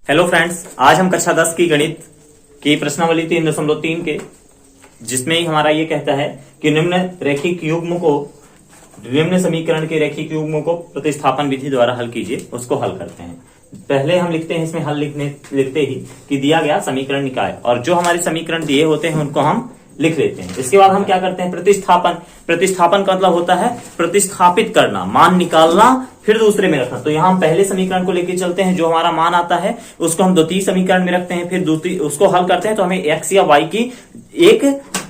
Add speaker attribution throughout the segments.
Speaker 1: Hello friends, आज हम कक्षा 10 की गणित की प्रश्नावली 3.3 के जिसमें ही हमारा ये कहता है कि निम्न समीकरण के रैखिक युग्मों को प्रतिस्थापन विधि द्वारा हल कीजिए, उसको हल करते हैं। पहले हम लिखते हैं इसमें हल लिखते ही कि दिया गया समीकरण निकाय, और जो हमारे समीकरण दिए होते हैं उनको हम लिख लेते हैं। इसके बाद हम क्या करते हैं, प्रतिस्थापन का मतलब होता है प्रतिस्थापित करना, मान निकालना फिर दूसरे में रखना। तो यहाँ हम पहले समीकरण को लेके चलते हैं, जो हमारा मान आता है उसको हम द्वितीय समीकरण में रखते हैं, फिर दूसरी उसको हल करते हैं तो हमें एक्स या वाई की एक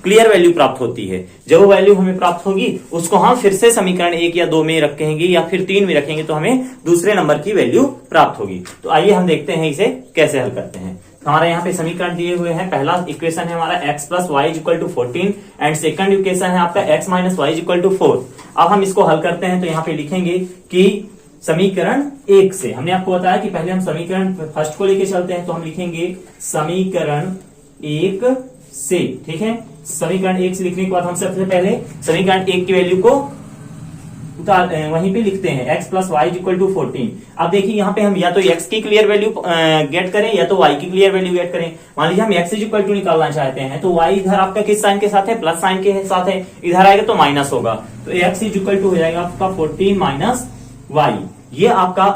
Speaker 1: क्लियर वैल्यू प्राप्त होती है। जब वो वैल्यू हमें प्राप्त होगी उसको हम फिर से समीकरण 1 या 2 में रखेंगे या फिर 3 में रखेंगे तो हमें दूसरे नंबर की वैल्यू प्राप्त होगी। तो आइए हम देखते हैं इसे कैसे हल करते हैं। हमारे यहाँ पे समीकरण दिए हुए हैं। पहला इक्वेशन है हमारा x plus y is equal to 14 and second equation है आपका x minus y is equal to 4। अब हम इसको हल करते हैं तो यहाँ पे लिखेंगे कि समीकरण 1 से, हमने आपको बताया कि पहले हम समीकरण फर्स्ट को लेके चलते हैं तो हम लिखेंगे समीकरण 1 से, ठीक है। समीकरण 1 से लिखने के बाद हम सबसे पहले समीकरण 1 की वैल्यू को वहीं पे लिखते हैं, x plus y is equal to 14। अब देखिए यहाँ पे हम या तो x की क्लियर वैल्यू गेट करें या तो y की क्लियर वैल्यू गेट करें। मान लीजिए हम x इज इक्वल टू निकालना चाहते हैं तो y इधर आपका किस साइन के साथ है, प्लस साइन के साथ है, इधर आएगा तो माइनस होगा। तो x इज इक्वल टू हो जाएगा आपका 14 माइनस वाई। ये आपका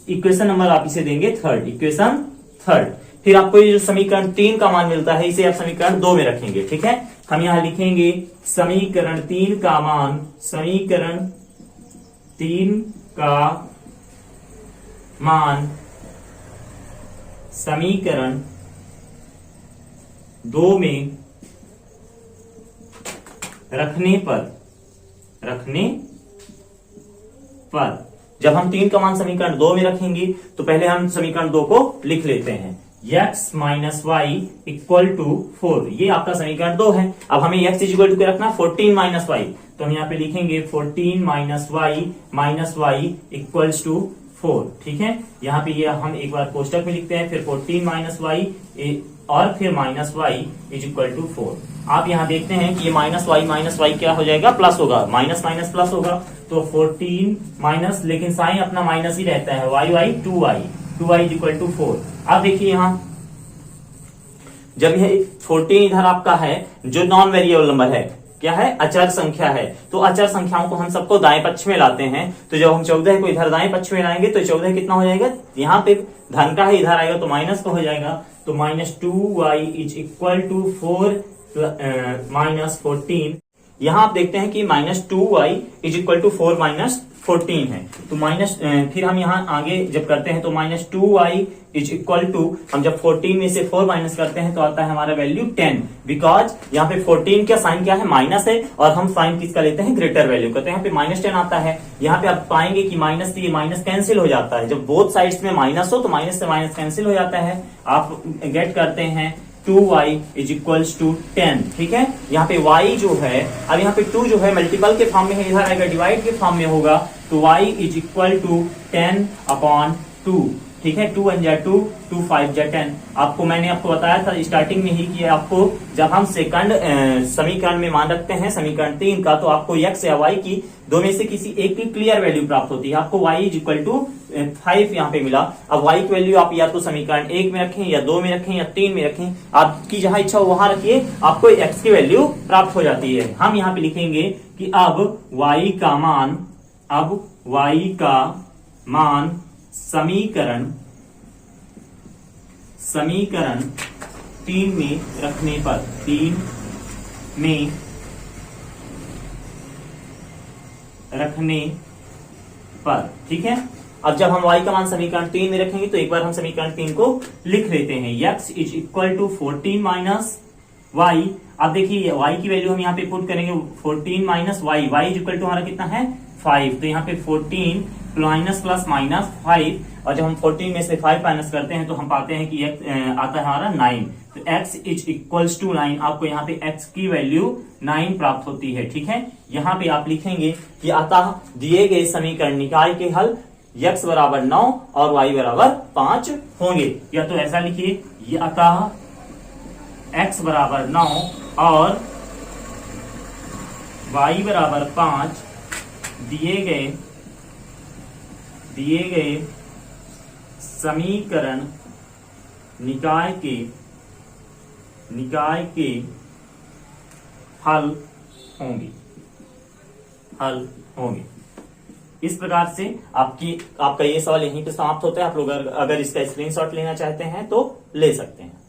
Speaker 1: इक्वेशन नंबर आप इसे देंगे थर्ड, इक्वेशन थर्ड। फिर आपको ये जो समीकरण 3 का मान मिलता है इसे आप समीकरण 2 में रखेंगे, ठीक है। हम यहां लिखेंगे समीकरण 3 का मान, समीकरण 3 का मान समीकरण 2 में रखने पर जब हम 3 का मान समीकरण 2 में रखेंगे तो पहले हम समीकरण 2 को लिख लेते हैं, x minus y equal to 4। ये आपका समीकरण 2 है। अब हमें x इक्वल टू रखना 14 माइनस वाई, तो हम यहाँ पे लिखेंगे 14 माइनस वाई इक्वल्स टू 4, ठीक है। यहाँ पे ये हम एक बार कोष्टक में लिखते हैं, फिर 14 माइनस वाई और फिर minus y is equal to 4। आप यहाँ देखते हैं कि ये माइनस वाई क्या हो जाएगा, प्लस होगा, माइनस माइनस प्लस होगा। तो 14 माइनस, लेकिन साइन अपना माइनस ही रहता है, Y 2y is equal to 4। अब देखिए यहाँ जब यह 14 इधर आपका है जो नॉन वेरिएबल नंबर है, क्या है, अचर संख्या है, तो अचर संख्याओं को हम सबको दाएं पक्ष में लाते हैं। तो जब हम 14 को इधर दाएं पक्ष में लाएंगे तो 14 कितना हो जाएगा, यहाँ पे धन का है, इधर आएगा तो माइनस का हो जाएगा। तो minus 2y is equal to 4 minus 14। यहां आप देखते हैं कि minus 2y is equal to 4 minus 14 है। तो माइनस फिर हम यहाँ आगे जब करते हैं तो minus 2y is equal to, हम जब 14 में से 4 माइनस करते हैं तो आता है हमारा वैल्यू 10, बिकॉज यहाँ पे 14 का साइन क्या है, माइनस है, और हम साइन किसका लेते हैं, ग्रेटर वैल्यू का। तो यहाँ पे माइनस 10 आता है। यहाँ पे आप पाएंगे कि माइनस से ये माइनस कैंसिल हो जाता है, जब बोथ साइड्स में माइनस हो तो माइनस से माइनस कैंसिल हो जाता है। आप गेट करते हैं 2y इज इक्वल्स टू 10, ठीक है। यहाँ पे y जो है, अब यहाँ पे 2 जो है मल्टीपल के फॉर्म में है, इधर आएगा डिवाइड के फॉर्म में होगा, तो y is equal to 10 upon 2, ठीक है। 2 1 जा 2, 2 5 जा 10। मैंने आपको बताया था स्टार्टिंग में ही कि आपको जब हम सेकंड समीकरण में मान रखते हैं समीकरण 3 का, तो आपको x या y की दो में से किसी एक की क्लियर वैल्यू प्राप्त होती है। आपको y इज इक्वल टू 5 यहाँ पे मिला। अब y की वैल्यू आप या तो समीकरण 1 में रखें या 2 में रखें या 3 में रखें, आपकी जहां इच्छा हो वहां रखिए, आपको x की वैल्यू प्राप्त हो जाती है। हम यहाँ पे लिखेंगे कि अब y का मान समीकरण 3 में रखने पर, ठीक है। अब जब हम y का मान समीकरण 3 में रखेंगे तो एक बार हम समीकरण 3 को लिख लेते हैं, x is equal to 14 minus y. अब देखिए y की वैल्यू हम यहाँ पे पुट करेंगे 14 minus y, y is equal to हमारा कितना है 5, तो यहाँ पे 14 माइनस प्लस माइनस 5, और जब हम 14 में से 5 माइनस करते हैं तो हम पाते हैं कि आता है हमारा 9। तो x इज इक्वल्स टू 9, आपको यहाँ पे x की वैल्यू 9 प्राप्त होती है, ठीक है। यहाँ पे आप लिखेंगे कि अतः दिए गए समीकरण निकाय के हल x बराबर 9 और y बराबर 5 होंगे। या तो ऐसा लिखिए, ये अतः x बराबर 9 और y बराबर 5 दिए गए समीकरण निकाय के हल होंगे। इस प्रकार से आपका ये सवाल यहीं पे समाप्त होता है। आप लोग अगर इसका स्क्रीनशॉट लेना चाहते हैं तो ले सकते हैं।